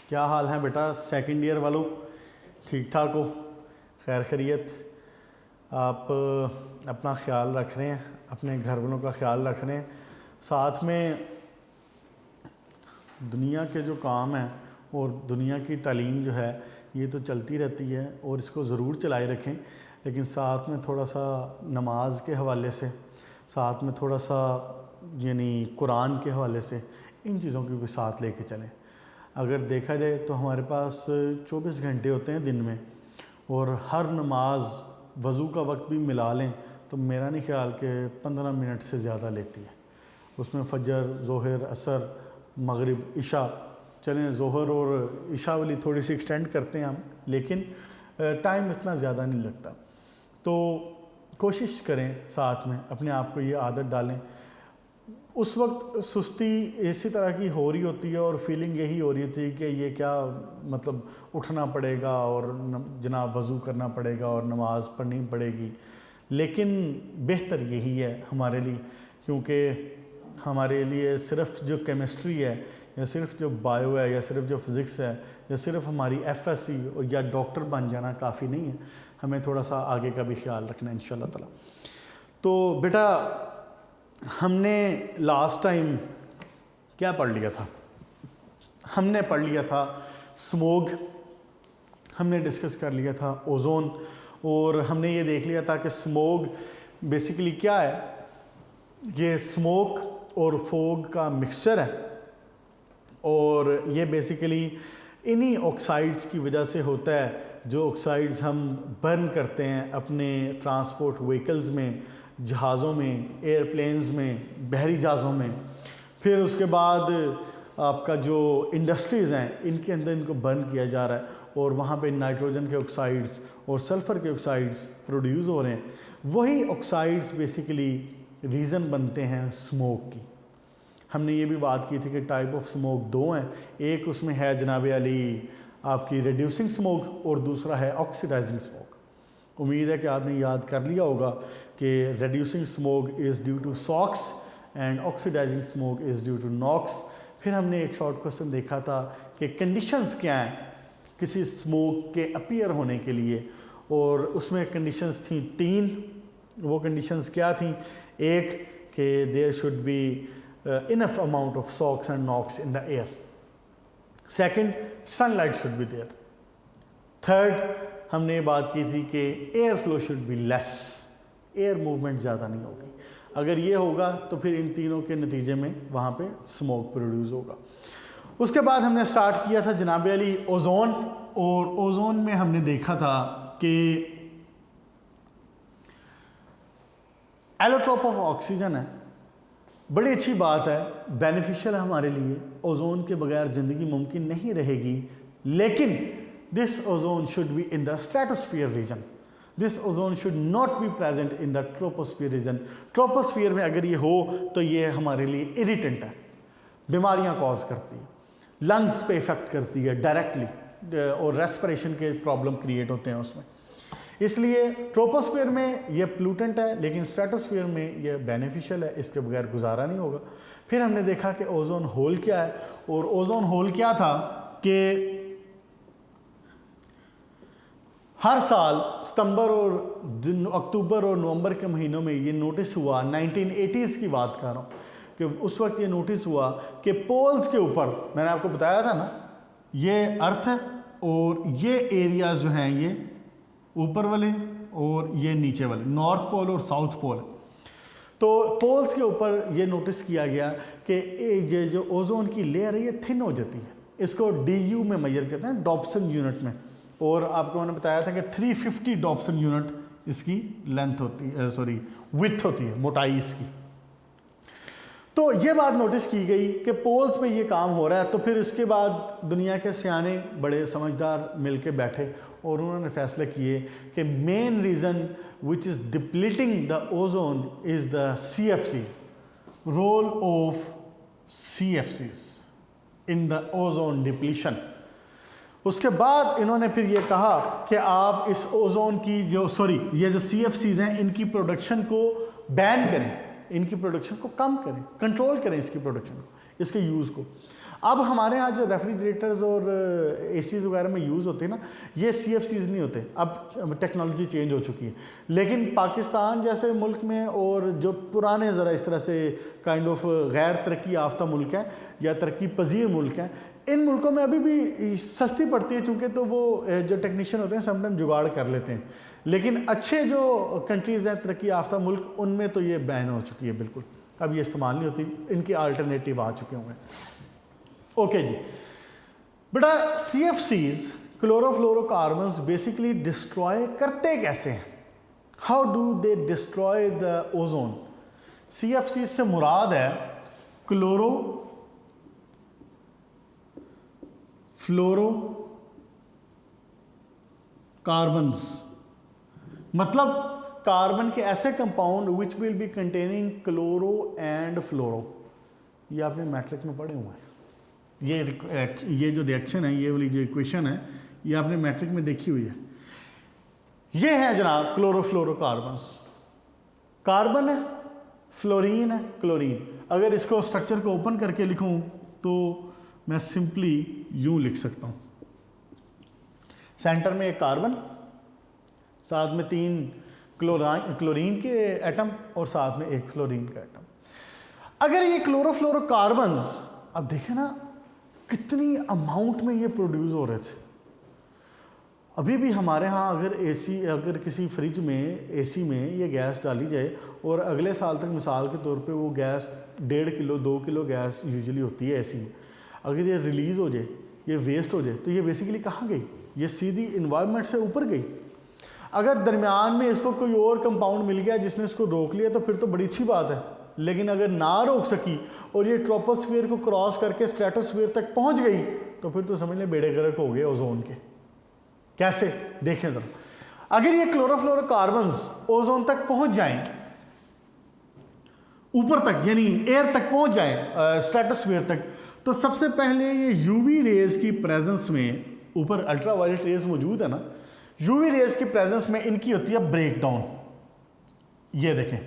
क्या हाल है बेटा सेकंड ईयर वालों, ठीक ठाक हो? खैर खैरियत? आप अपना ख्याल रख रहे हैं, अपने घर वालों का ख्याल रख रहे हैं, साथ में दुनिया के जो काम हैं और दुनिया की तालीम जो है ये तो चलती रहती है और इसको ज़रूर चलाए रखें, लेकिन साथ में थोड़ा सा नमाज के हवाले से, साथ में थोड़ा सा यानी कुरान के हवाले से इन चीज़ों की भी साथ लेके चलें। अगर देखा जाए तो हमारे पास 24 घंटे होते हैं दिन में, और हर नमाज वज़ू का वक्त भी मिला लें तो मेरा नहीं ख्याल कि 15 मिनट से ज़्यादा लेती है। उसमें फ़जर, ज़ोहर, असर, मगरिब, इशा, चलें ज़ोहर और इशा वाली थोड़ी सी एक्सटेंड करते हैं हम, लेकिन टाइम इतना ज़्यादा नहीं लगता। तो कोशिश करें, साथ में अपने आप को ये आदत डालें। उस वक्त सुस्ती इसी तरह की हो रही होती है और फीलिंग यही हो रही थी कि ये क्या मतलब उठना पड़ेगा और जनाब वज़ू करना पड़ेगा और नमाज़ पढ़नी पड़ेगी, लेकिन बेहतर यही है हमारे लिए, क्योंकि हमारे लिए सिर्फ जो केमिस्ट्री है या सिर्फ जो बायो है या सिर्फ जो फिज़िक्स है या सिर्फ हमारी एफएससी या डॉक्टर बन जाना काफ़ी नहीं है, हमें थोड़ा सा आगे का भी ख्याल रखना है इंशाल्लाह ताला। तो बेटा हमने लास्ट टाइम क्या पढ़ लिया था? हमने पढ़ लिया था स्मोग, हमने डिस्कस कर लिया था ओज़ोन, और हमने ये देख लिया था कि स्मोग बेसिकली क्या है। ये स्मोक और फोग का मिक्सचर है, और ये बेसिकली इन्हीं ऑक्साइड्स की वजह से होता है, जो ऑक्साइड्स हम बर्न करते हैं अपने ट्रांसपोर्ट व्हीकल्स में, जहाज़ों में, एयरप्लेन्स में, बहरी जहाज़ों में। फिर उसके बाद आपका जो इंडस्ट्रीज़ हैं इनके अंदर इनको बर्न किया जा रहा है, और वहाँ पे नाइट्रोजन के ऑक्साइड्स और सल्फ़र के ऑक्साइड्स प्रोड्यूस हो रहे हैं। वही ऑक्साइड्स बेसिकली रीज़न बनते हैं स्मोक की। हमने ये भी बात की थी कि टाइप ऑफ स्मोक दो हैं, एक उसमें है जनाब अली आपकी रिड्यूसिंग स्मोक और दूसरा है ऑक्सीडाइजिंग स्मोक। उम्मीद है कि आपने याद कर लिया होगा कि reducing smoke is due to SOx and oxidising smoke is due to NOx. फिर हमने एक शॉर्ट क्वेश्चन देखा था कि कंडीशंस क्या हैं किसी स्मोक के अपीयर होने के लिए, और उसमें कंडीशंस थी 3। वो कंडीशंस क्या थी? एक कि there should be enough amount of SOx and NOx in the air. Second, sunlight should be there. Third, हमने ये बात की थी कि air flow should be less, air movement ज़्यादा नहीं होगी। अगर ये होगा तो फिर इन तीनों के नतीजे में वहाँ पे स्मोक प्रोड्यूस होगा। उसके बाद हमने स्टार्ट किया था जनाब अली ओज़ोन, और ओज़ोन में हमने देखा था कि एलोट्रोप ऑफ ऑक्सीजन है, बड़ी अच्छी बात है, बेनिफिशियल है हमारे लिए। ओज़ोन के बगैर ज़िंदगी मुमकिन नहीं रहेगी, लेकिन this ozone should be in the stratosphere region, this ozone should not be present in the troposphere region. Troposphere में अगर ये हो तो ये हमारे लिए इरिटेंट है, बीमारियां कॉज करती है, लंग्स पे इफेक्ट करती है डायरेक्टली, और रेस्पिरेशन के प्रॉब्लम क्रिएट होते हैं उसमें। इसलिए ट्रोपोस्फीयर में ये प्लूटेंट है, लेकिन स्ट्रेटोस्फीयर में ये बेनिफिशियल है, इसके बगैर गुजारा नहीं होगा। फिर हमने देखा कि ओज़ोन होल क्या है, और ओज़ोन होल क्या था कि हर साल सितंबर और अक्टूबर और नवंबर के महीनों में ये नोटिस हुआ, 1980s की बात कर रहा हूँ, कि उस वक्त ये नोटिस हुआ कि पोल्स के ऊपर, मैंने आपको बताया था ना, ये अर्थ है और ये एरियाज जो हैं ये ऊपर वाले और ये नीचे वाले, नॉर्थ पोल और साउथ पोल। तो पोल्स के ऊपर ये नोटिस किया गया कि ये जो ओज़ोन की लेयर है ये थिन हो जाती है। इसको DU में मेजर करते हैं, डॉप्सन यूनिट में, और आपको मैंने बताया था कि 350 डॉप्सन यूनिट इसकी लेंथ होती है, सॉरी विड्थ होती है, मोटाई इसकी। तो ये बात नोटिस की गई कि पोल्स पे ये काम हो रहा है। तो फिर इसके बाद दुनिया के सियाने बड़े समझदार मिलके बैठे और उन्होंने फैसले किए कि main reason which is depleting the ozone is the CFC, role of CFCs in the ozone depletion. उसके बाद इन्होंने फिर ये कहा कि आप इस ओज़ोन की ये जो CFCs हैं इनकी प्रोडक्शन को बैन करें, इनकी प्रोडक्शन को कम करें, कंट्रोल करें इसकी प्रोडक्शन को, इसके यूज़ को। अब हमारे यहाँ जो रेफ्रिजरेटर्स और एसीज़ वगैरह में यूज़ होते हैं ना, ये CFCs नहीं होते, अब टेक्नोलॉजी चेंज हो चुकी है। लेकिन पाकिस्तान जैसे मुल्क में और जो पुराने ज़रा इस तरह से काइंड ऑफ गैर तरक्की याफ्ता मुल्क हैं या तरक्की पजीर मुल्क हैं, इन मुल्कों में अभी भी सस्ती पड़ती है, चूँकि तो वो जो टेक्नीशियन होते हैं समटाइम जुगाड़ कर लेते हैं। लेकिन अच्छे जो कंट्रीज़ हैं तरक्की याफ्ता मुल्क, उनमें तो ये बैन हो चुकी है बिल्कुल, अब ये इस्तेमाल नहीं होती, इनके अल्टरनेटिव आ चुके होंगे। ओके जी बेटा, CFCs क्लोरोफ्लोरोकार्बन्स बेसिकली डिस्ट्रॉय करते कैसे हैं? How do they destroy the ozone? CFCs से मुराद है क्लोरो फ्लोरो कार्बन्स, मतलब कार्बन के ऐसे compound which will be containing chloro and fluoro. ये आपने मैट्रिक में पढ़े हुए हैं, ये जो रिएक्शन है, ये वाली जो इक्वेशन है, ये आपने मैट्रिक में देखी हुई है। ये है जनाब क्लोरोफ्लोरोकार्बन्स, कार्बन है, फ्लोरीन है, क्लोरीन। अगर इसको स्ट्रक्चर को ओपन करके लिखूं तो मैं सिंपली यूं लिख सकता हूं, सेंटर में एक कार्बन, साथ में 3 क्लोरीन के एटम और साथ में एक फ्लोरीन का एटम। अगर ये क्लोरोफ्लोरोकार्बन्स, अब देखें ना कितनी अमाउंट में ये प्रोड्यूस हो रहे थे। अभी भी हमारे यहाँ अगर किसी फ्रिज में AC में ये गैस डाली जाए और अगले साल तक मिसाल के तौर पे वो gas 1.5 kilo 2 kilo gas usually होती है AC में, अगर ये रिलीज़ हो जाए, ये वेस्ट हो जाए, तो ये बेसिकली कहाँ गई? ये सीधी इन्वायरमेंट से ऊपर गई। अगर दरमियान में इसको कोई और कंपाउंड मिल गया जिसने इसको रोक लिया तो फिर तो बड़ी अच्छी बात है, लेकिन अगर ना रोक सकी और ये ट्रोपोस्फीयर को क्रॉस करके स्ट्रेटोस्फीयर तक पहुंच गई तो फिर तो समझ लें बेड़े गर्क हो गए ओजोन के। कैसे? देखें जरा, अगर ये क्लोरोफ्लोरोकार्बन्स ओजोन तक पहुंच जाएं, ऊपर तक यानी एयर तक पहुंच जाएं, स्ट्रेटोस्फीयर तक, तो सबसे पहले ये यूवी रेज की प्रेजेंस में, ऊपर अल्ट्रावायलेट रेज मौजूद है ना, यूवी रेज की प्रेजेंस में इनकी होती है ब्रेकडाउन। ये देखें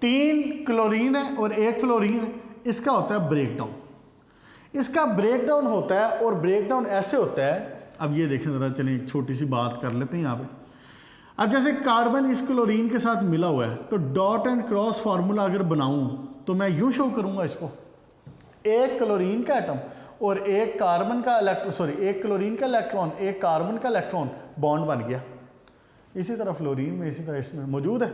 3 क्लोरीन है और 1 फ्लोरीन है, इसका होता है ब्रेकडाउन। इसका ब्रेकडाउन होता है और ब्रेकडाउन ऐसे होता है, अब ये देखें ज़रा, चलें एक छोटी सी बात कर लेते हैं यहाँ पे। अब जैसे कार्बन इस क्लोरीन के साथ मिला हुआ है, तो डॉट एंड क्रॉस फार्मूला अगर बनाऊं तो मैं यूँ शो करूँगा इसको, 1 क्लोरीन का एटम और 1 कार्बन का इलेक्ट्रॉन, 1 क्लोरीन का इलेक्ट्रॉन 1 कार्बन का इलेक्ट्रॉन, बॉन्ड बन गया। इसी तरह फ्लोरीन में इसी तरह इसमें मौजूद है।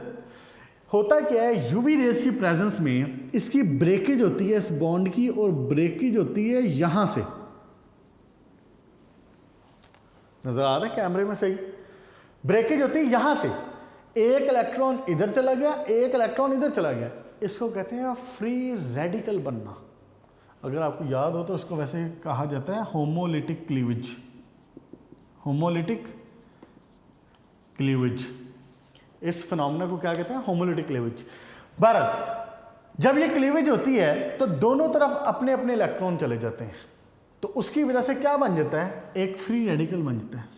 होता क्या है, यूवी रेज की प्रेजेंस में इसकी ब्रेकेज होती है इस बॉन्ड की, और ब्रेकेज होती है यहां से, नजर आ रहा है कैमरे में सही? ब्रेकेज होती है यहां से, 1 इलेक्ट्रॉन इधर चला गया, 1 इलेक्ट्रॉन इधर चला गया। इसको कहते हैं फ्री रेडिकल बनना। अगर आपको याद हो तो इसको वैसे कहा जाता है होमोलिटिक क्लीवेज। होमोलिटिक क्लीवेज, इस फिनोमेना को क्या कहते हैं? Homolytic cleavage. बहरहाल जब ये क्लीवेज होती है तो दोनों तरफ अपने अपने इलेक्ट्रॉन चले जाते हैं, तो उसकी वजह से क्या बन जाता है? एक फ्री रेडिकल बन जाता है,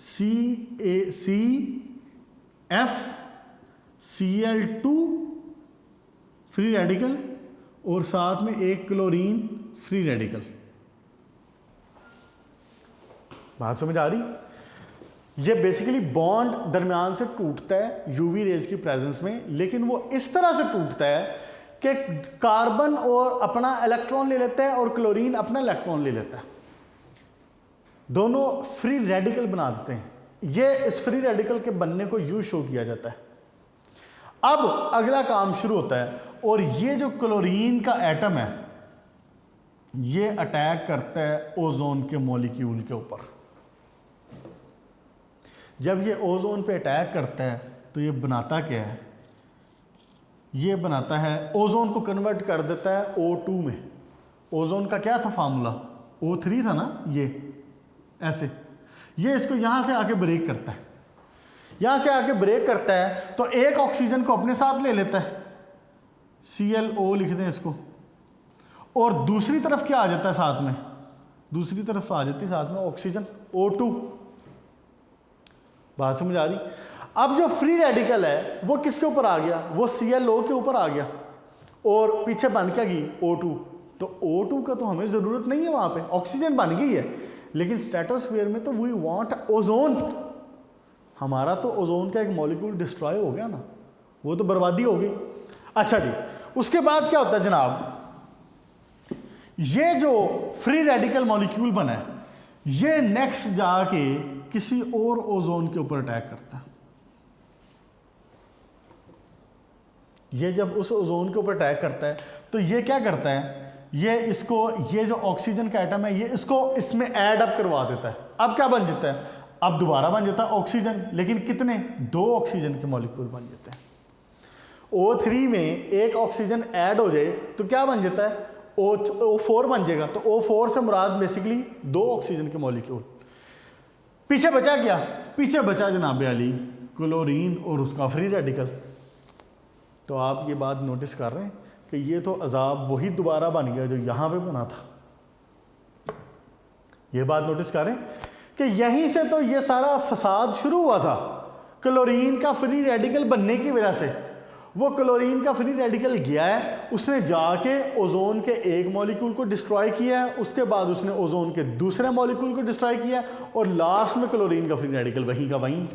CFCl2 फ्री रेडिकल, और साथ में 1 क्लोरीन फ्री रेडिकल। बात समझ आ रही? ये बेसिकली बॉन्ड दरमियान से टूटता है यूवी रेज की प्रेजेंस में, लेकिन वो इस तरह से टूटता है कि कार्बन और अपना इलेक्ट्रॉन ले लेता है और क्लोरीन अपना इलेक्ट्रॉन ले लेता है, दोनों फ्री रेडिकल बना देते हैं। ये इस फ्री रेडिकल के बनने को यूं शो किया जाता है। अब अगला काम शुरू होता है, और ये जो क्लोरीन का एटम है ये अटैक करता है ओजोन के मॉलिक्यूल के ऊपर। जब ये ओजोन पे अटैक करता है तो ये बनाता क्या है? ये बनाता है, ओजोन को कन्वर्ट कर देता है O2 में। ओजोन का क्या था फार्मूला? O3 था ना, ये ऐसे, ये इसको यहां से आके ब्रेक करता है, यहां से आके ब्रेक करता है तो एक ऑक्सीजन को अपने साथ ले लेता है, ClO लिखते हैं इसको, और दूसरी तरफ क्या आ जाता है साथ में? दूसरी तरफ आ जाती है साथ में ऑक्सीजन O2। बात समझ आ रही? अब जो फ्री रेडिकल है वो किसके ऊपर आ गया? वो ClO के ऊपर आ गया, और पीछे बन क्या गई? O2। तो O2 का तो हमें ज़रूरत नहीं है, वहाँ पे ऑक्सीजन बन गई है, लेकिन स्ट्रेटोस्फीयर में तो वी वांट ओजोन। हमारा तो ओजोन का एक मॉलिक्यूल डिस्ट्रॉय हो गया ना, वो तो बर्बादी हो गई। अच्छा जी, उसके बाद क्या होता है जनाब, ये जो फ्री रेडिकल मॉलिक्यूल बना है, ये नेक्स्ट जाके किसी और ओजोन के ऊपर अटैक करता है। ये जब उस ओजोन के ऊपर अटैक करता है तो ये क्या करता है, ये इसको, ये जो ऑक्सीजन का एटम है, ये इसको इसमें ऐड अप करवा देता है। अब क्या बन जाता है, अब दोबारा बन जाता है ऑक्सीजन, लेकिन कितने, 2 ऑक्सीजन के मॉलिक्यूल बन जाते हैं। O3 में एक ऑक्सीजन ऐड हो जाए तो क्या बन जाता है, O4 बन जाएगा। तो O4 से मुराद बेसिकली 2 ऑक्सीजन के मॉलिक्यूल। पीछे बचा क्या, पीछे बचा जनाब अली क्लोरीन और उसका फ्री रेडिकल। तो आप ये बात नोटिस कर रहे हैं कि ये तो अजाब वही दोबारा बन गया जो यहाँ पे बना था। ये बात नोटिस कर रहे हैं कि यहीं से तो ये सारा फसाद शुरू हुआ था, क्लोरीन का फ्री रेडिकल बनने की वजह से। वो क्लोरीन का फ्री रेडिकल गया है, उसने जाके ओजोन के एक मॉलिक्यूल को डिस्ट्रॉय किया है, उसके बाद उसने ओजोन के दूसरे मॉलिक्यूल को डिस्ट्रॉय किया है, और लास्ट में क्लोरीन का फ्री रेडिकल वहीं का वहीं।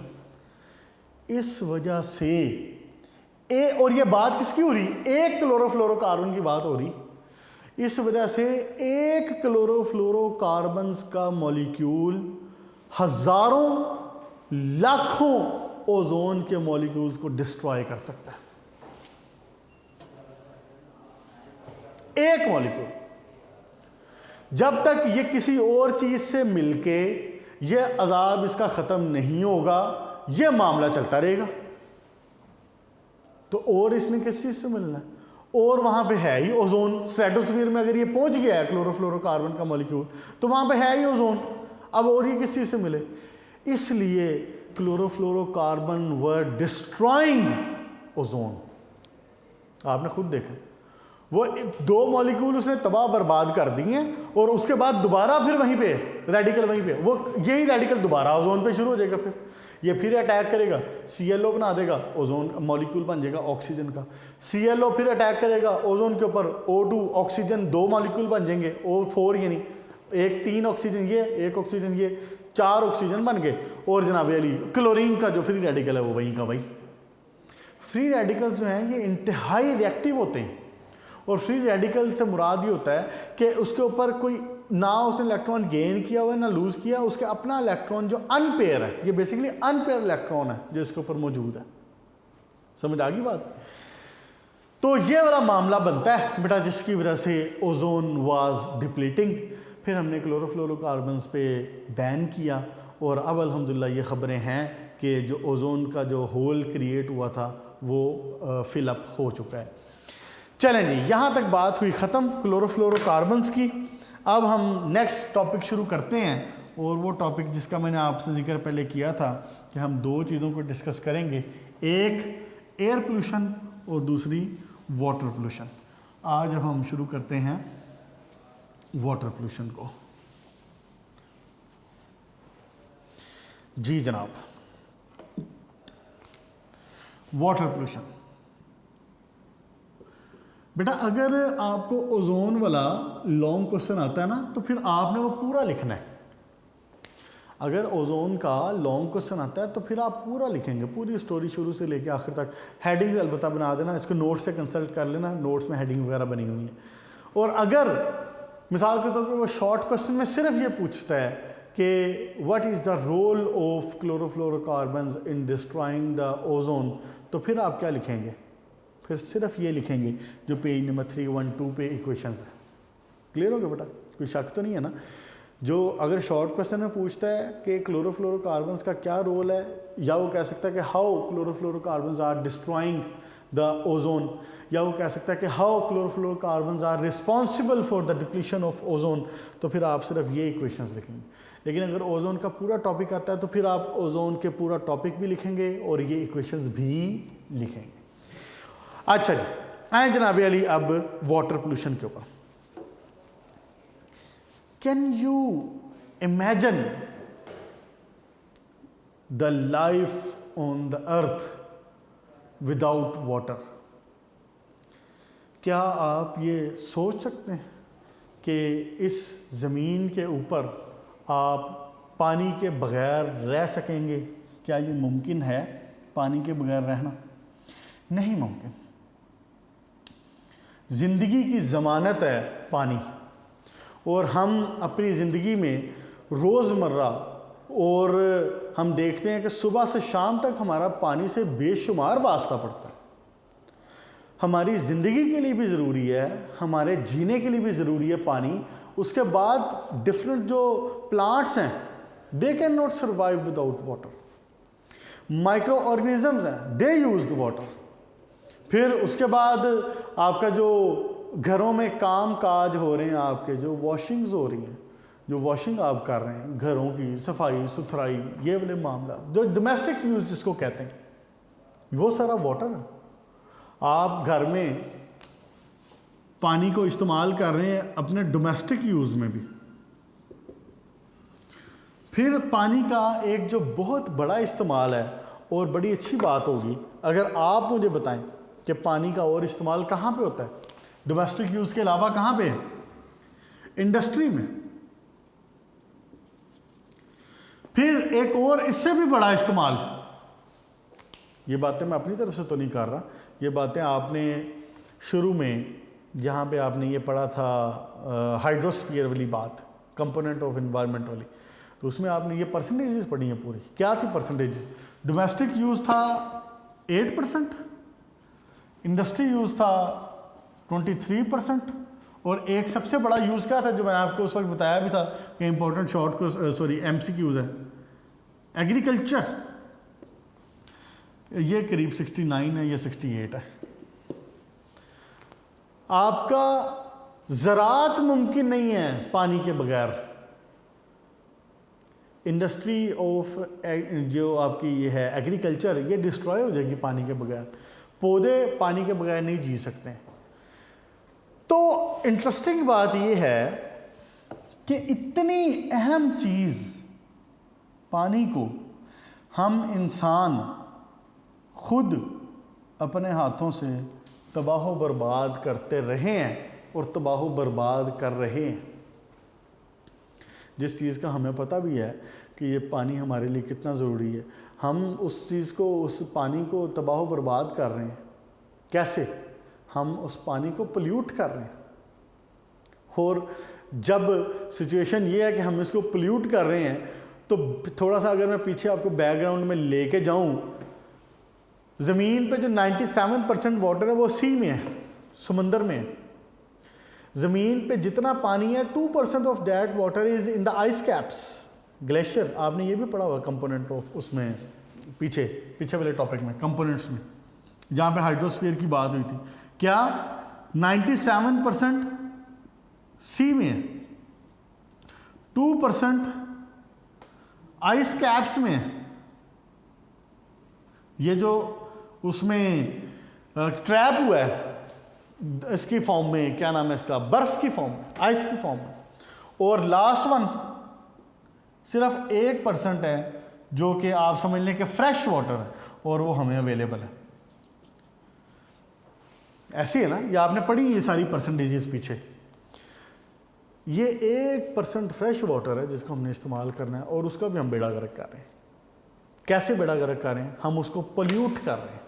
इस वजह से और ये बात किसकी हो रही, एक क्लोरोफ्लोरोकार्बन की बात हो रही। इस वजह से एक क्लोरोफ्लोरोकार्बन्स का मॉलिक्यूल हजारों लाखों ओजोन के मॉलिक्यूल्स को डिस्ट्रॉय कर सकता है। एक मॉलिक्यूल, जब तक ये किसी और चीज से मिलके ये अजाब इसका खत्म नहीं होगा, ये मामला चलता रहेगा। तो और इसने किस चीज से मिलना है, और वहां पे है ही ओजोन। स्ट्रेटोस्फीयर में अगर ये पहुंच गया है क्लोरोफ्लोरोकार्बन का मॉलिक्यूल, तो वहां पे है ही ओजोन। अब और ये किस चीज से मिले, इसलिए क्लोरोफ्लोरोकार्बन वर डिस्ट्रॉइंग ओजोन। आपने खुद देखा, वो 2 मॉलिक्यूल उसने तबाह बर्बाद कर दिए हैं, और उसके बाद दोबारा फिर वहीं पे रेडिकल, वहीं पे वो यही रेडिकल दोबारा ओजोन पे शुरू हो जाएगा। फिर ये फिर अटैक करेगा, ClO बना देगा, ओजोन मॉलिक्यूल बन जाएगा ऑक्सीजन का। ClO फिर अटैक करेगा ओजोन के ऊपर, O2 ऑक्सीजन 2 मॉलिक्यूल बन जाएंगे, O4 यानी एक 3 ऑक्सीजन ये, 1 ऑक्सीजन ये, 4 ऑक्सीजन बन गए। और जनाब अली क्लोरीन का जो फ्री रेडिकल है वो वहीं का वही। फ्री रेडिकल्स जो हैं ये इंतहाई रिएक्टिव होते हैं, और फ्री रेडिकल से मुराद ये होता है कि उसके ऊपर कोई ना उसने इलेक्ट्रॉन गेन किया हुआ है ना लूज किया, उसके अपना इलेक्ट्रॉन जो अनपेयर है, ये बेसिकली अनपेयर इलेक्ट्रॉन है जो इसके ऊपर मौजूद है। समझ आ गई बात। तो ये वाला मामला बनता है बेटा, जिसकी वजह से ओजोन वाज डिप्लीटिंग। फिर हमने क्लोरोफ्लोरोकार्बन्स पे बैन किया, और अब अल्हम्दुलिल्लाह ये ख़बरें हैं कि जो ओजोन का जो होल क्रिएट हुआ था वो फिलअप हो चुका है। चलें जी, यहाँ तक बात हुई ख़त्म क्लोरोफ्लोरोकार्बन्स की। अब हम नेक्स्ट टॉपिक शुरू करते हैं, और वो टॉपिक जिसका मैंने आपसे जिक्र पहले किया था कि हम 2 चीज़ों को डिस्कस करेंगे, एक एयर पोल्यूशन और दूसरी वाटर पोल्यूशन। आज अब हम शुरू करते हैं वाटर पोल्यूशन को। जी जनाब, वाटर पोल्यूशन बेटा, अगर आपको ओजोन वाला लॉन्ग क्वेश्चन आता है ना, तो फिर आपने वो पूरा लिखना है। अगर ओजोन का लॉन्ग क्वेश्चन आता है तो फिर आप पूरा लिखेंगे, पूरी स्टोरी शुरू से लेकर आखिर तक। हेडिंग्स अलबत्ता बना देना, इसको नोट्स से कंसल्ट कर लेना, नोट्स में हेडिंग वगैरह बनी हुई है। और अगर मिसाल के तौर पर वो शॉर्ट क्वेश्चन में सिर्फ ये पूछता है कि what is the role of chlorofluorocarbons in destroying the ozone, तो फिर आप क्या लिखेंगे, फिर सिर्फ ये लिखेंगे जो पेज नंबर 312 पे इक्वेशंस है। क्लियर हो गया बेटा, कोई शक तो नहीं है ना। जो अगर शॉर्ट क्वेश्चन में पूछता है कि क्लोरोफ्लोरोकार्बन्स का क्या रोल है, या वो कह सकता है कि how chlorofluorocarbons are destroying the ozone, या वो कह सकता है कि how chlorofluorocarbons are responsible for the depletion of ozone, तो फिर आप सिर्फ ये इक्वेशंस लिखेंगे। लेकिन अगर ओजोन का पूरा टॉपिक आता है तो फिर आप ओजोन के पूरा टॉपिक भी लिखेंगे और ये इक्वेशंस भी लिखेंगे। अच्छा जी, आए जनाब अली अब वाटर पोल्यूशन के ऊपर। Can you imagine the life on the earth without water? क्या आप ये सोच सकते हैं कि इस ज़मीन के ऊपर आप पानी के बग़ैर रह सकेंगे? क्या ये मुमकिन है पानी के बग़ैर रहना? नहीं मुमकिन। ज़िंदगी की ज़मानत है पानी, और हम अपनी ज़िंदगी में रोज़मर्रा और हम देखते हैं कि सुबह से शाम तक हमारा पानी से बेशुमार वास्ता पड़ता है। हमारी ज़िंदगी के लिए भी ज़रूरी है, हमारे जीने के लिए भी ज़रूरी है पानी। उसके बाद डिफरेंट जो प्लांट्स हैं they can not survive without water. Micro organisms हैं, दे यूज़ द वाटर। फिर उसके बाद आपका जो घरों में काम काज हो रहे हैं, आपके जो वॉशिंग्स हो रही हैं, जो वॉशिंग आप कर रहे हैं, घरों की सफाई सुथराई, ये वाले मामला जो डोमेस्टिक यूज़ जिसको कहते हैं, वो सारा वाटर है। आप घर में पानी को इस्तेमाल कर रहे हैं अपने डोमेस्टिक यूज़ में भी। फिर पानी का एक जो बहुत बड़ा इस्तेमाल है, और बड़ी अच्छी बात होगी अगर आप मुझे बताएं कि पानी का और इस्तेमाल कहाँ पे होता है डोमेस्टिक यूज़ के अलावा? कहाँ पे है? इंडस्ट्री में। फिर एक और इससे भी बड़ा इस्तेमाल, ये बातें मैं अपनी तरफ से तो नहीं कर रहा, ये बातें आपने शुरू में जहाँ पे आपने ये पढ़ा था हाइड्रोस्फीयर वाली बात, कंपोनेंट ऑफ एनवायरनमेंट वाली, तो उसमें आपने ये परसेंटेजेस पढ़ी हैं पूरी। क्या थी परसेंटेजेस? डोमेस्टिक यूज़ था 8%, इंडस्ट्री यूज़ था 23%, और एक सबसे बड़ा यूज़ क्या था जो मैं आपको उस वक्त बताया भी था कि इंपॉर्टेंट शॉर्ट को सॉरी MCQs है, एग्रीकल्चर। ये करीब 69 है, ये 68 है। आपका ज़राअत मुमकिन नहीं है पानी के बगैर। इंडस्ट्री ऑफ जो आपकी ये है एग्रीकल्चर, ये डिस्ट्रॉय हो जाएगी पानी के बगैर। पौधे पानी के बगैर नहीं जी सकते। तो इंटरेस्टिंग बात ये है कि इतनी अहम चीज़ पानी को हम इंसान खुद अपने हाथों से तबाह बर्बाद करते रहे हैं और तबाह बर्बाद कर रहे हैं। जिस चीज़ का हमें पता भी है कि ये पानी हमारे लिए कितना ज़रूरी है, हम उस चीज़ को, उस पानी को तबाह बर्बाद कर रहे हैं। कैसे? हम उस पानी को पोल्यूट कर रहे हैं। और जब सिचुएशन ये है कि हम इसको पोल्यूट कर रहे हैं, तो थोड़ा सा अगर मैं पीछे आपको बैकग्राउंड में लेके जाऊं, ज़मीन पे जो 97% वाटर है वो सी में है, समंदर में है। ज़मीन पे जितना पानी है 2% of that water is in the ice caps, glacier. आपने ये भी पढ़ा हुआ कंपोनेंट ऑफ उसमें पीछे वाले टॉपिक में, कंपोनेंट्स में, जहाँ पे हाइड्रोस्फीयर की बात हुई थी। क्या 97% सी में है, 2% आइस कैप्स में है। ये जो उसमें ट्रैप हुआ है इसकी फॉर्म में, क्या नाम है इसका, बर्फ की फॉर्म, आइस की फॉर्म में। और लास्ट वन सिर्फ 1% है जो कि आप समझ लें कि फ्रेश वाटर है, और वो हमें अवेलेबल है। ऐसी है ना, ये आपने पढ़ी ये सारी परसेंटेजेस पीछे। ये 1% फ्रेश वाटर है जिसको हमने इस्तेमाल करना है, और उसका भी हम बेड़ा गर्क कर रहे हैं। कैसे बेड़ा गर्क कर रहे हैं? हम उसको पोल्यूट कर रहे हैं।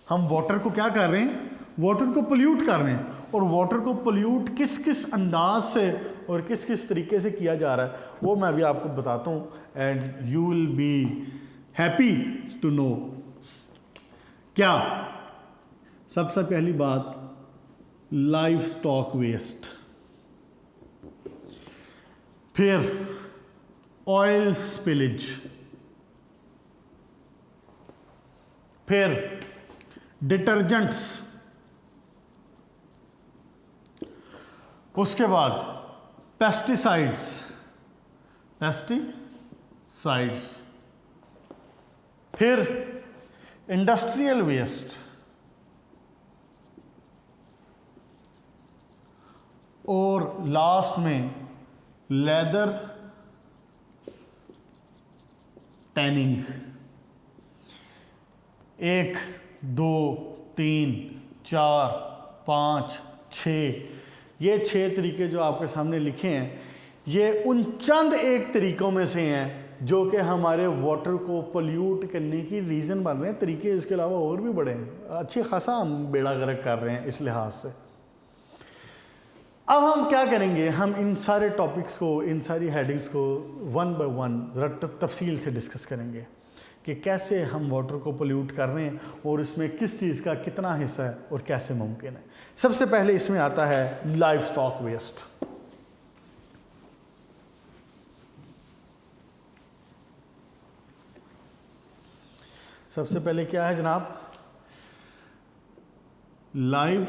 हम वाटर को क्या कर रहे हैं? वाटर को पोल्यूट कर रहे हैं। और वाटर को पोल्यूट किस किस अंदाज से और किस किस तरीके से किया जा रहा है वो मैं भी आपको बताता हूँ, and you will be happy to know. क्या? सबसे पहली बात, लाइफ स्टॉक वेस्ट, फिर ऑयल स्पिलेज, फिर डिटर्जेंट्स, उसके बाद पेस्टिसाइड्स, फिर इंडस्ट्रियल वेस्ट, और लास्ट में लेदर टैनिंग। 1 2 3 4 5 6 ये 6 तरीके जो आपके सामने लिखे हैं, ये उन चंद एक तरीकों में से हैं जो कि हमारे वाटर को पोल्यूट करने की रीज़न बन रहे हैं। तरीके इसके अलावा और भी बड़े हैं, अच्छी खासा हम बेड़ा गर्क कर रहे हैं इस लिहाज से। अब हम क्या करेंगे, हम इन सारे टॉपिक्स को, इन सारी हेडिंग्स को वन बाय वन ज़रा तफसील से डिस्कस करेंगे कि कैसे हम वाटर को पोल्यूट कर रहे हैं और इसमें किस चीज़ का कितना हिस्सा है और कैसे मुमकिन है। सबसे पहले इसमें आता है लाइफ स्टॉक वेस्ट। सबसे पहले क्या है जनाब, live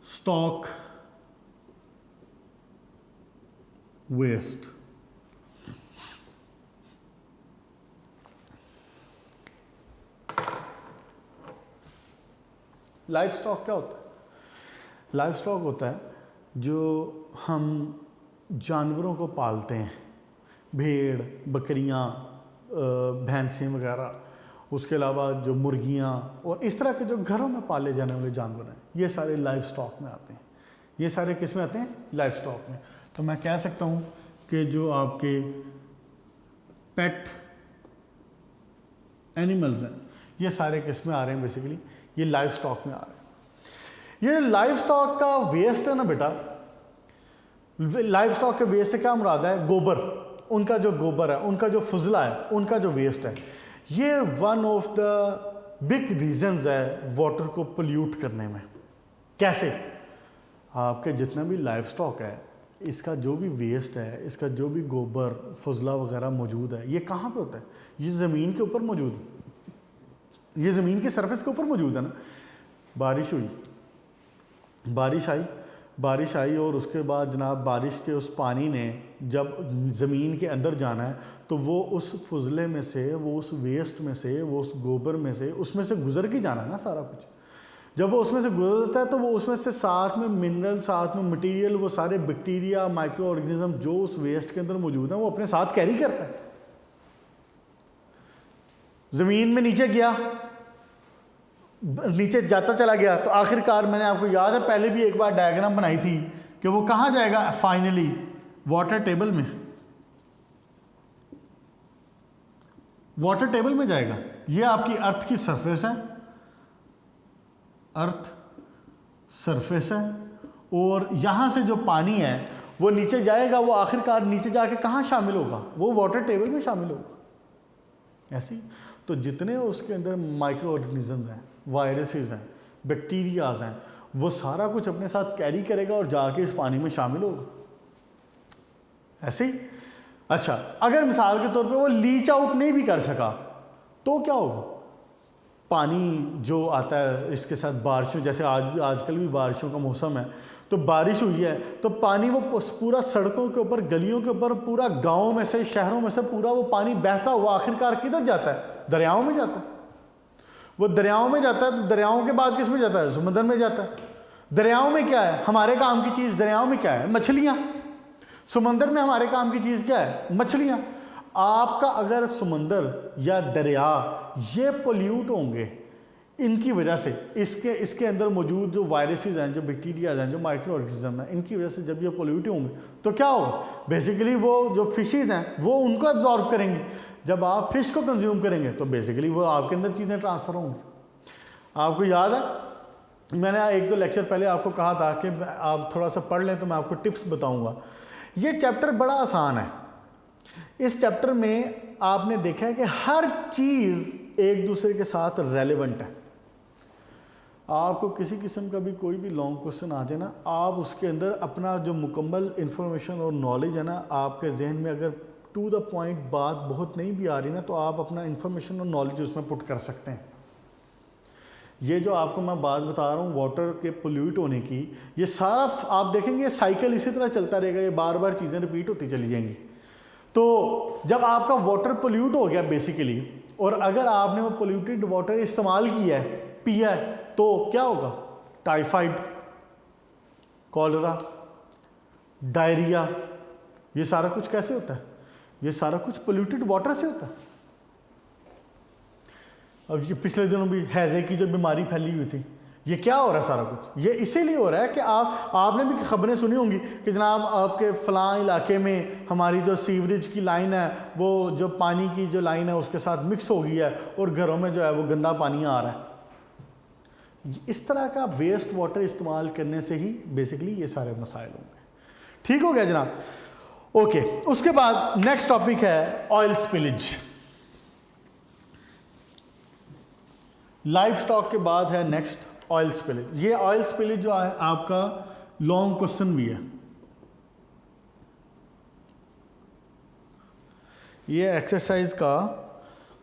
stock waste. Life stock क्या होता है? लाइफ स्टॉक होता है जो हम जानवरों को पालते हैं, भेड़, बकरियां, भैंसें वगैरह, उसके अलावा जो मुर्गियां और इस तरह के जो घरों में पाले जाने वाले जानवर हैं, ये सारे लाइफ स्टॉक में आते हैं। ये सारे किस में आते हैं? लाइफ स्टॉक में। तो मैं कह सकता हूँ कि जो आपके पेट एनिमल्स हैं, ये सारे किस में आ रहे हैं? बेसिकली ये लाइफ स्टॉक में आ रहे हैं। ये लाइफ स्टॉक का वेस्ट है ना बेटा, लाइफ स्टॉक के वेस्ट से क्या मुराद है? गोबर, उनका जो गोबर है, उनका जो फजला है, उनका जो वेस्ट है, ये one of the big reasons है वाटर को पोल्यूट करने में। कैसे? आपके जितना भी लाइफ स्टॉक है, इसका जो भी वेस्ट है, इसका जो भी गोबर फजला वगैरह मौजूद है, ये कहाँ पे होता है? ये ज़मीन के ऊपर मौजूद है, ये ज़मीन के सरफेस के ऊपर मौजूद है ना। बारिश हुई, बारिश आई और उसके बाद जनाब बारिश के उस पानी ने जब ज़मीन के अंदर जाना है तो वो उस फजले में से, वो उस वेस्ट में से, वो उस गोबर में से, उसमें से गुजर के जाना है ना सारा कुछ। जब वो उसमें से गुजरता है तो वो उसमें से साथ में मिनरल, साथ में मटेरियल, वो सारे बैक्टीरिया, माइक्रो ऑर्गेनिज्म जो उस वेस्ट के अंदर मौजूद हैं, वो अपने साथ कैरी करता है। ज़मीन में नीचे गया, नीचे जाता चला गया, तो आखिरकार मैंने आपको याद है पहले भी एक बार डायग्राम बनाई थी कि वो कहाँ जाएगा? फाइनली वाटर टेबल में, वाटर टेबल में जाएगा। ये आपकी अर्थ की सरफेस है, अर्थ सरफेस है, और यहाँ से जो पानी है वो नीचे जाएगा, वो आखिरकार नीचे जाके कहाँ शामिल होगा? वो वाटर टेबल में शामिल होगा। ऐसे ही तो जितने उसके अंदर माइक्रो ऑर्गेनिज्म हैं, वायरसेस हैं, बैक्टीरियाज हैं, वो सारा कुछ अपने साथ कैरी करेगा और जाके इस पानी में शामिल होगा। ऐसे ही अच्छा, अगर मिसाल के तौर पे वो लीच आउट नहीं भी कर सका तो क्या होगा? पानी जो आता है इसके साथ बारिशों, जैसे आजकल भी बारिशों का मौसम है, तो बारिश हुई है तो पानी वो पूरा सड़कों के ऊपर, गलियों के ऊपर, पूरा गाँव में से, शहरों में से पूरा वो पानी बहता हुआ आखिरकार किधर जाता है? दरियाओं में जाता है। वो दरियाओं में जाता है तो दरियाओं के बाद किस में जाता है? समुद्र में जाता है। दरियाओं में क्या है? हमारे काम की चीज़ दरियाओं में क्या है? मछलियाँ। समुद्र में हमारे काम की चीज़ क्या है? मछलियाँ। आपका अगर समुद्र या दरिया ये पोल्यूट होंगे इनकी वजह से, इसके अंदर मौजूद जो वायरसेस हैं, जो बैक्टीरिया हैं, जो माइक्रो ऑर्गेनिज्म हैं, इनकी वजह से जब ये पोल्यूट होंगे तो क्या होगा? बेसिकली वो जो फिशेस हैं वो उनको एब्जॉर्ब करेंगे। जब आप फिश को कंज्यूम करेंगे तो बेसिकली वो आपके अंदर चीज़ें ट्रांसफ़र होंगी। आपको याद है मैंने 1-2 लेक्चर पहले आपको कहा था कि आप थोड़ा सा पढ़ लें तो मैं आपको टिप्स बताऊंगा। ये चैप्टर बड़ा आसान है। इस चैप्टर में आपने देखा है कि हर चीज़ एक दूसरे के साथ रेलेवेंट है। आपको किसी किस्म का भी कोई भी लॉन्ग क्वेश्चन आ जाए ना, आप उसके अंदर अपना जो मुकम्मल इंफॉर्मेशन और नॉलेज है ना, आपके जहन में अगर टू द पॉइंट बात बहुत नहीं भी आ रही ना, तो आप अपना इंफॉर्मेशन और नॉलेज उसमें पुट कर सकते हैं। ये जो आपको मैं बात बता रहा हूँ वाटर के पोल्यूट होने की, ये सारा आप देखेंगे साइकिल इसी तरह चलता रहेगा, ये बार बार चीज़ें रिपीट होती चली जाएंगी। तो जब आपका वाटर पोल्यूट हो गया बेसिकली, और अगर आपने वो पोल्यूटेड वाटर इस्तेमाल किया है, पिया है, तो क्या होगा? टाइफाइड, कॉलरा, डायरिया, ये सारा कुछ कैसे होता है? ये सारा कुछ पोल्यूटेड वाटर से होता है। अब ये पिछले दिनों भी हैज़े की जो बीमारी फैली हुई थी, ये क्या हो रहा है सारा कुछ? ये इसीलिए हो रहा है कि आपने भी खबरें सुनी होंगी कि जनाब आपके फ़लाँ इलाके में हमारी जो सीवरेज की लाइन है वो जो पानी की जो लाइन है उसके साथ मिक्स हो गई है और घरों में जो है वो गंदा पानी आ रहा है। इस तरह का वेस्ट वाटर इस्तेमाल करने से ही बेसिकली ये सारे मसाइल होंगे। ठीक हो गया जनाब? ओके, उसके बाद नेक्स्ट टॉपिक है ऑयल स्पिलेज। लाइफ स्टॉक के बाद है नेक्स्ट ऑयल स्पिलेज। ये ऑयल स्पिलेज जो है आपका लॉन्ग क्वेश्चन भी है। ये एक्सरसाइज का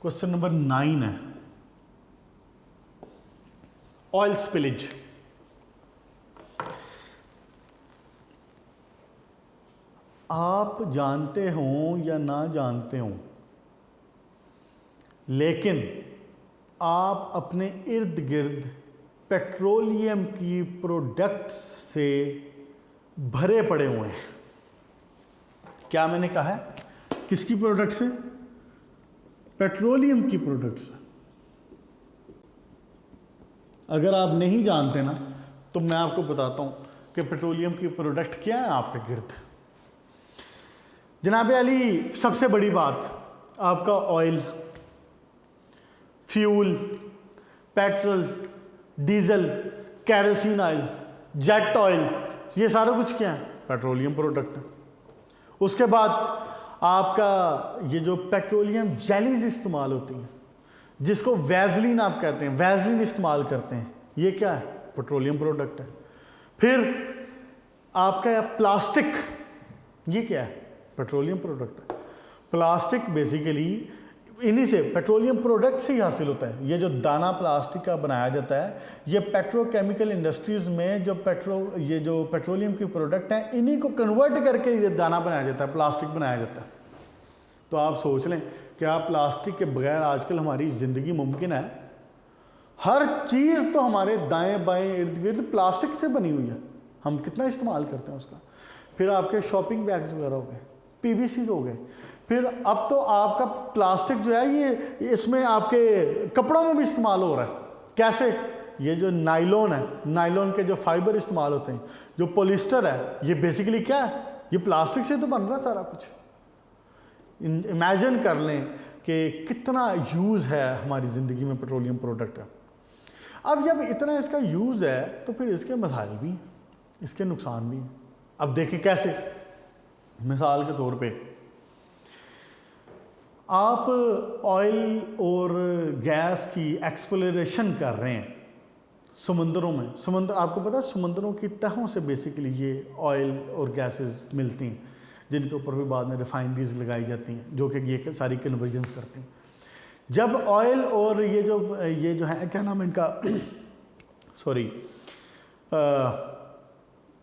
क्वेश्चन नंबर 9 है, ऑयल स्पिलेज। आप जानते हो या ना जानते हो, लेकिन आप अपने इर्द गिर्द पेट्रोलियम की प्रोडक्ट्स से भरे पड़े हुए हैं। क्या मैंने कहा है? किसकी प्रोडक्ट से? पेट्रोलियम की प्रोडक्ट से। अगर आप नहीं जानते ना तो मैं आपको बताता हूं कि पेट्रोलियम की प्रोडक्ट क्या है आपके गिर्द। जनाब अली, सबसे बड़ी बात आपका oil, fuel, petrol, diesel, kerosene oil, jet oil, ये सारा कुछ क्या है? पेट्रोलियम प्रोडक्ट है। उसके बाद आपका ये जो पेट्रोलियम जेलीज इस्तेमाल होती हैं, जिसको वैजलिन आप कहते हैं, वैजलिन इस्तेमाल करते हैं, ये क्या है? पेट्रोलियम प्रोडक्ट है। फिर आपका प्लास्टिक, ये क्या है? पेट्रोलियम प्रोडक्ट है। प्लास्टिक बेसिकली इन्हीं से, पेट्रोलियम प्रोडक्ट से ही हासिल होता है। ये जो दाना प्लास्टिक का बनाया जाता है, ये पेट्रोकेमिकल इंडस्ट्रीज़ में ये जो पेट्रोलियम की प्रोडक्ट हैं, इन्हीं को कन्वर्ट करके ये दाना बनाया जाता है, प्लास्टिक बनाया जाता है। तो आप सोच लें, क्या प्लास्टिक के बगैर आजकल हमारी ज़िंदगी मुमकिन है? हर चीज़ तो हमारे दाएं बाएं इर्द गिर्द प्लास्टिक से बनी हुई है। हम कितना इस्तेमाल करते हैं उसका। फिर आपके शॉपिंग बैग्स वगैरह हो गए, पीवीसी हो गए। फिर अब तो आपका प्लास्टिक जो है ये इसमें आपके कपड़ों में भी इस्तेमाल हो रहा है। कैसे? ये जो नाइलॉन है, नाइलॉन के जो फाइबर इस्तेमाल होते हैं, जो पॉलिस्टर है, ये बेसिकली क्या है? ये प्लास्टिक से तो बन रहा है सारा कुछ। इमेजिन कर लें कि कितना यूज़ है हमारी ज़िंदगी में पेट्रोलियम प्रोडक्ट का। अब जब इतना इसका यूज़ है तो फिर इसके मसाइल भी हैं, इसके नुकसान भी हैं। अब देखें कैसे। मिसाल के तौर पे आप ऑयल और गैस की एक्सप्लोरेशन कर रहे हैं समुंदरों में। समुंदर, आपको पता है समुंदरों की तहों से बेसिकली ये ऑयल और गैसेस मिलती हैं, जिनके ऊपर भी बाद में रिफाइनरीज लगाई जाती हैं, जो कि ये सारी कन्वर्जन्स करती हैं। जब ऑयल और ये जो है, क्या नाम है इनका, सॉरी,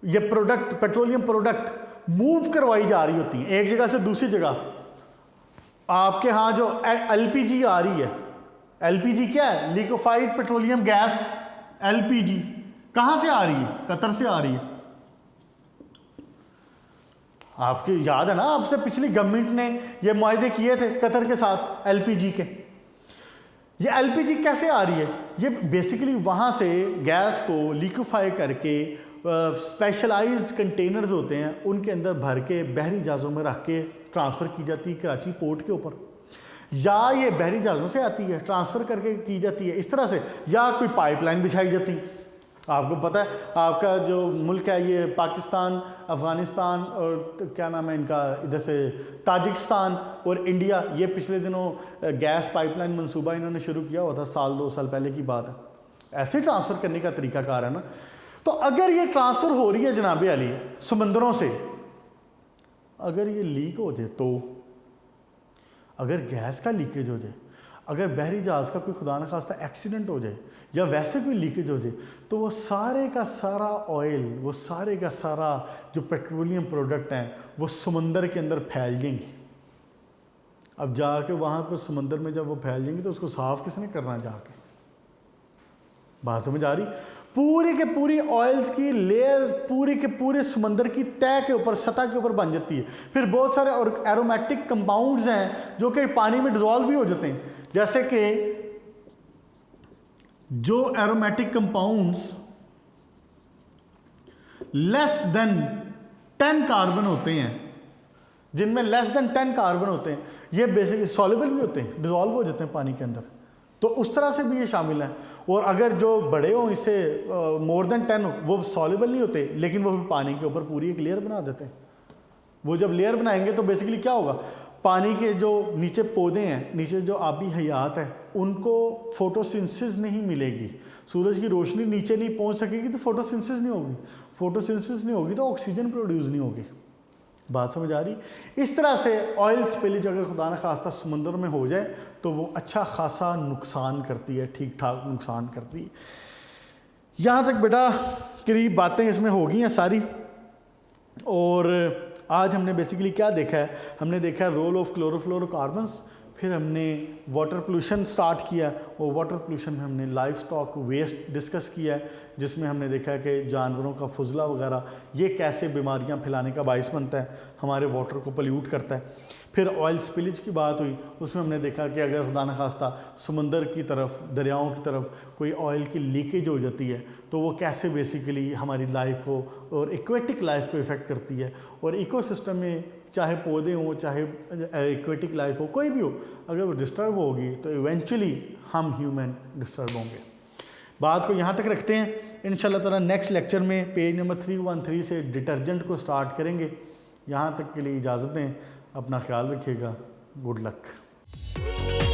ये प्रोडक्ट, पेट्रोलियम प्रोडक्ट मूव करवाई जा रही होती हैं एक जगह से दूसरी जगह। आपके यहाँ जो एलपीजी आ रही है, एलपीजी क्या है? लिक्विफाइड पेट्रोलियम गैस, एलपीजी कहाँ से आ रही है? कतर से आ रही है। आपके याद है ना, आपसे पिछली गवर्नमेंट ने ये मुआहदे किए थे कतर के साथ एलपीजी के। ये एलपीजी कैसे आ रही है? ये बेसिकली वहाँ से गैस को लिक्विफाई करके स्पेशलाइज्ड कंटेनर्स होते हैं, उनके अंदर भर के बहरी जहाज़ों में रख के ट्रांसफ़र की जाती है कराची पोर्ट के ऊपर, या ये बहरी जहाज़ों से आती है ट्रांसफ़र करके की जाती है इस तरह से, या कोई पाइपलाइन बिछाई जाती है। आपको पता है आपका जो मुल्क है ये पाकिस्तान, अफ़गानिस्तान और तो क्या नाम है इनका, इधर से ताजिकिस्तान और इंडिया, ये पिछले दिनों गैस पाइपलाइन मंसूबा इन्होंने शुरू किया हुआ था, 1-2 साल पहले की बात है। ऐसे ट्रांसफ़र करने का तरीकाकार है ना। तो अगर ये ट्रांसफ़र हो रही है जनाब अली समंदरों से, अगर ये लीक हो जाए, तो अगर गैस का लीकेज हो जाए, अगर बहरी जहाज़ का कोई खुदा न खास्ता एक्सीडेंट हो जाए या वैसे कोई लीकेज हो जाए, तो वो सारे का सारा ऑयल, वो सारे का सारा जो पेट्रोलियम प्रोडक्ट हैं वो समंदर के अंदर फैल जाएंगे। अब जाके वहाँ पर समंदर में जब वो फैल जाएंगे तो उसको साफ़ किसने करना जाके? बात समझ आ रही? पूरी के पूरी ऑयल्स की लेयर पूरे के पूरे समंदर की तह के ऊपर, सतह के ऊपर बन जाती है। फिर बहुत सारे और एरोमेटिक कंपाउंड्स हैं जो कि पानी में डिजॉल्व भी हो जाते हैं, जैसे कि जो aromatic compounds less than 10 carbon होते हैं, जिनमें लेस देन 10 कार्बन होते हैं, ये बेसिकली सॉल्युबल भी होते हैं, डिजॉल्व हो जाते हैं पानी के अंदर, तो उस तरह से भी ये शामिल है। और अगर जो बड़े हों, इससे मोर देन 10 वो सॉल्युबल नहीं होते, लेकिन वो पानी के ऊपर पूरी एक लेयर बना देते हैं। वो जब लेयर बनाएंगे तो बेसिकली क्या होगा, पानी के जो नीचे पौधे हैं, नीचे जो आबी हयात है, उनको फोटोसिंथेसिस नहीं मिलेगी, सूरज की रोशनी नीचे नहीं पहुंच सकेगी, तो फोटोसिंथेसिस नहीं होगी, फोटोसिंथेसिस नहीं होगी तो ऑक्सीजन प्रोड्यूस नहीं होगी। बात समझ आ रही? इस तरह से ऑयल स्पिलेज अगर खुदा न खास्ता समंदर में हो जाए तो वो अच्छा खासा नुकसान करती है, ठीक ठाक नुकसान करती है। यहाँ तक बेटा करीब बातें इसमें हो गई हैं सारी। और आज हमने बेसिकली क्या देखा है, हमने देखा है रोल ऑफ क्लोरोफ्लोरोकार्बन्स, फिर हमने वाटर पोल्यूशन स्टार्ट किया, और वाटर पोल्यूशन में हमने लाइफ स्टॉक वेस्ट डिस्कस किया है, जिसमें हमने देखा है कि जानवरों का फुजला वगैरह ये कैसे बीमारियां फैलाने का बाइस बनता है, हमारे वाटर को पोल्यूट करता है। फिर ऑयल स्पिलेज की बात हुई, उसमें हमने देखा कि अगर खुदा न खास्ता समंदर की तरफ, दरियाओं की तरफ कोई ऑयल की लीकेज हो जाती है तो वो कैसे बेसिकली हमारी लाइफ को और एक्वेटिक लाइफ को इफ़ेक्ट करती है। और इकोसिस्टम में चाहे पौधे हों, चाहे एक्वेटिक लाइफ हो, कोई भी हो, अगर वो डिस्टर्ब होगी तो इवेंचुअली हम ह्यूमन डिस्टर्ब होंगे। बात को यहाँ तक रखते हैं। इंशाल्लाह ताला नेक्स्ट लेक्चर में पेज नंबर 313 से डिटर्जेंट को स्टार्ट करेंगे। यहाँ तक के लिए इजाज़त दें, अपना ख्याल रखिएगा, गुड लक।